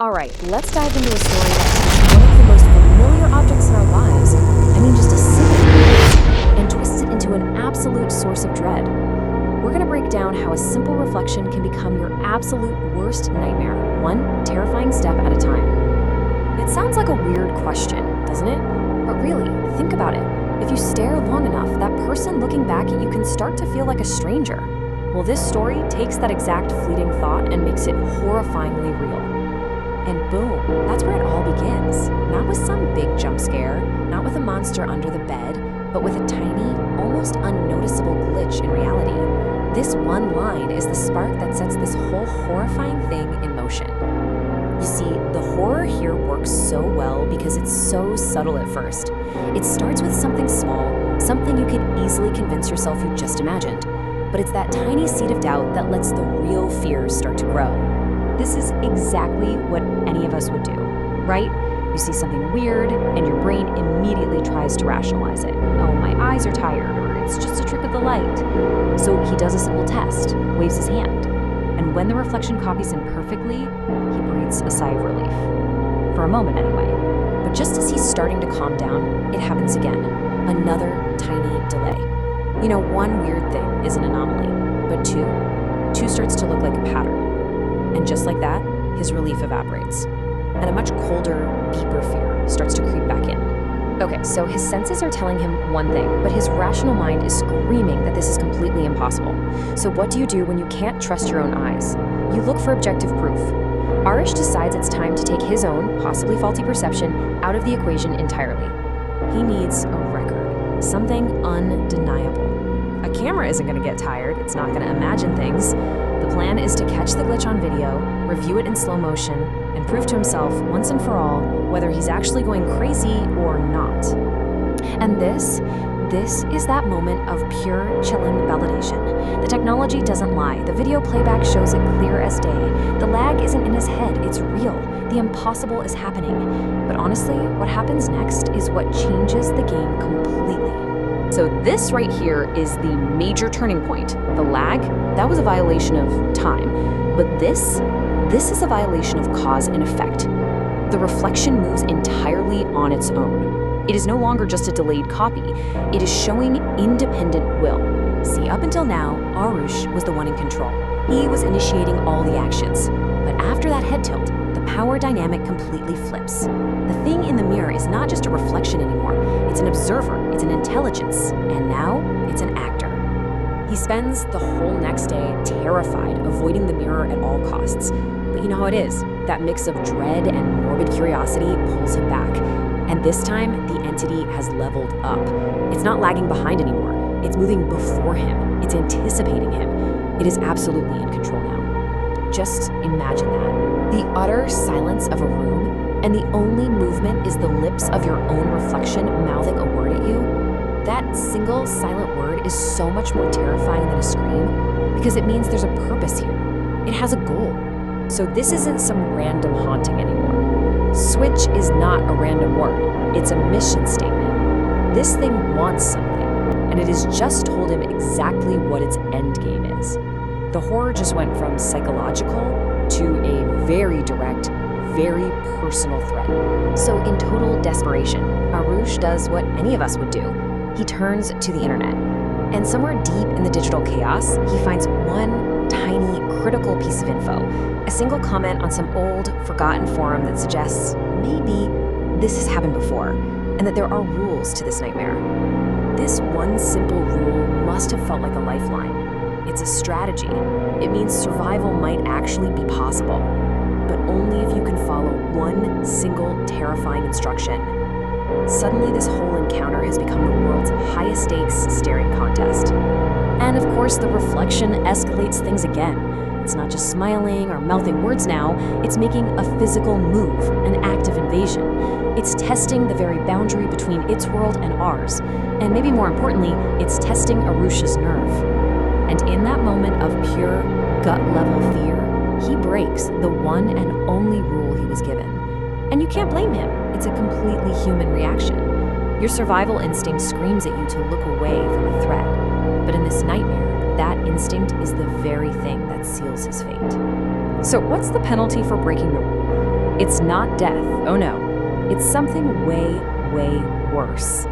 All right, let's dive into a story that takes one of the most familiar objects in our lives, just a simple and twists it into an absolute source of dread. We're going to break down how a simple reflection can become your absolute worst nightmare, one terrifying step at a time. It sounds like a weird question, doesn't it? But really, think about it. If you stare long enough, that person looking back at you can start to feel like a stranger. Well, this story takes that exact fleeting thought and makes it horrifyingly real. And boom, that's where it all begins. Not with some big jump scare, not with a monster under the bed, but with a tiny, almost unnoticeable glitch in reality. This one line is the spark that sets this whole horrifying thing in motion. You see, the horror here works so well because it's so subtle at first. It starts with something small, something you could easily convince yourself you just imagined. But it's that tiny seed of doubt that lets the real fears start to grow. This is exactly what any of us would do, right? You see something weird, and your brain immediately tries to rationalize it. Oh, my eyes are tired, or it's just a trick of the light. So he does a simple test, waves his hand, and when the reflection copies him perfectly, he breathes a sigh of relief. For a moment, anyway. But just as he's starting to calm down, it happens again. Another tiny delay. One weird thing is an anomaly, but two starts to look like a pattern. And just like that, his relief evaporates. And a much colder, deeper fear starts to creep back in. Okay, so his senses are telling him one thing, but his rational mind is screaming that this is completely impossible. So what do you do when you can't trust your own eyes? You look for objective proof. Arish decides it's time to take his own, possibly faulty perception out of the equation entirely. He needs a record, something undeniable. A camera isn't going to get tired, it's not going to imagine things. The plan is to catch the glitch on video, review it in slow motion, and prove to himself once and for all whether he's actually going crazy or not. And this is that moment of pure chillin' validation. The technology doesn't lie. The video playback shows it clear as day. The lag isn't in his head, it's real. The impossible is happening. But honestly, what happens next is what changes the game completely. So this right here is the major turning point. The lag, that was a violation of time. But this is a violation of cause and effect. The reflection moves entirely on its own. It is no longer just a delayed copy. It is showing independent will. See, up until now, Arush was the one in control. He was initiating all the actions. But after that head tilt, the power dynamic completely flips. The thing in the mirror is not just a reflection anymore. It's an observer, it's an intelligence, and now it's an actor. He spends the whole next day terrified, avoiding the mirror at all costs. But you know how it is. That mix of dread and morbid curiosity pulls him back. And this time, the entity has leveled up. It's not lagging behind anymore. It's moving before him. It's anticipating him. It is absolutely in control now. Just imagine that. The utter silence of a room, and the only movement is the lips of your own reflection mouthing a word at you. That single silent word is so much more terrifying than a scream because it means there's a purpose here. It has a goal. So this isn't some random haunting anymore. Switch is not a random word. It's a mission statement. This thing wants something, and it has just told him exactly what its end game is. The horror just went from psychological to a very direct, very personal threat. So in total desperation, Arush does what any of us would do. He turns to the internet. And somewhere deep in the digital chaos, he finds one tiny, critical piece of info. A single comment on some old, forgotten forum that suggests maybe this has happened before, and that there are rules to this nightmare. This one simple rule must have felt like a lifeline. It's a strategy. It means survival might actually be possible, but only if you can follow one single terrifying instruction. Suddenly, this whole encounter has become the world's highest stakes staring contest. And of course, the reflection escalates things again. It's not just smiling or mouthing words now, it's making a physical move, an act of invasion. It's testing the very boundary between its world and ours. And maybe more importantly, it's testing Arush's nerve. And in that moment of pure, gut-level fear, he breaks the one and only rule he was given. And you can't blame him. It's a completely human reaction. Your survival instinct screams at you to look away from a threat. But in this nightmare, that instinct is the very thing that seals his fate. So what's the penalty for breaking the rule? It's not death, oh no. It's something way, way worse.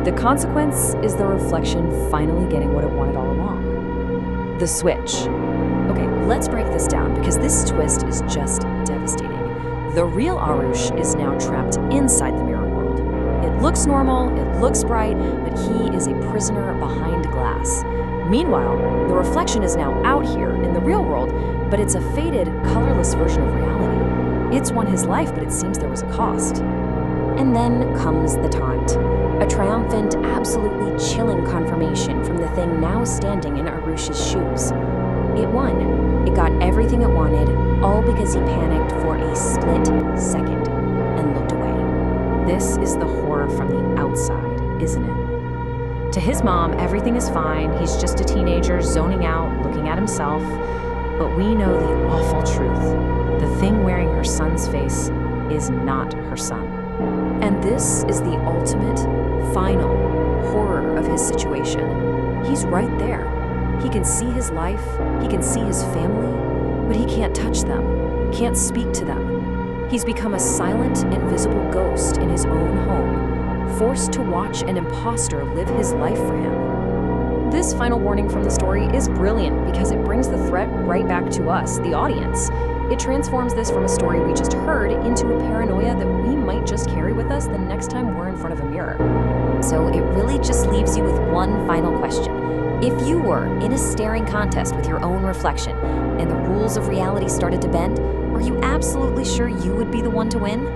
The consequence is the reflection finally getting what it wanted all along. The switch. Okay, let's break this down because this twist is just devastating. The real Arush is now trapped inside the mirror world. It looks normal, it looks bright, but he is a prisoner behind glass. Meanwhile, the reflection is now out here in the real world, but it's a faded, colorless version of reality. It's won his life, but it seems there was a cost. And then comes the taunt. A triumphant, absolutely chilling confirmation from the thing now standing in Arush's shoes. It won. It got everything it wanted, all because he panicked for a split second and looked away. This is the horror from the outside, isn't it? To his mom, everything is fine. He's just a teenager zoning out, looking at himself. But we know the awful truth. The thing wearing her son's face is not her son. And this is the ultimate, final horror of his situation. He's right there. He can see his life, he can see his family, but he can't touch them, can't speak to them. He's become a silent, invisible ghost in his own home, forced to watch an imposter live his life for him. This final warning from the story is brilliant because it brings the threat right back to us, the audience. It transforms this from a story we just heard into a paranoia that we might just carry with us the next time we're in front of a mirror. So it really just leaves you with one final question. If you were in a staring contest with your own reflection and the rules of reality started to bend, are you absolutely sure you would be the one to win?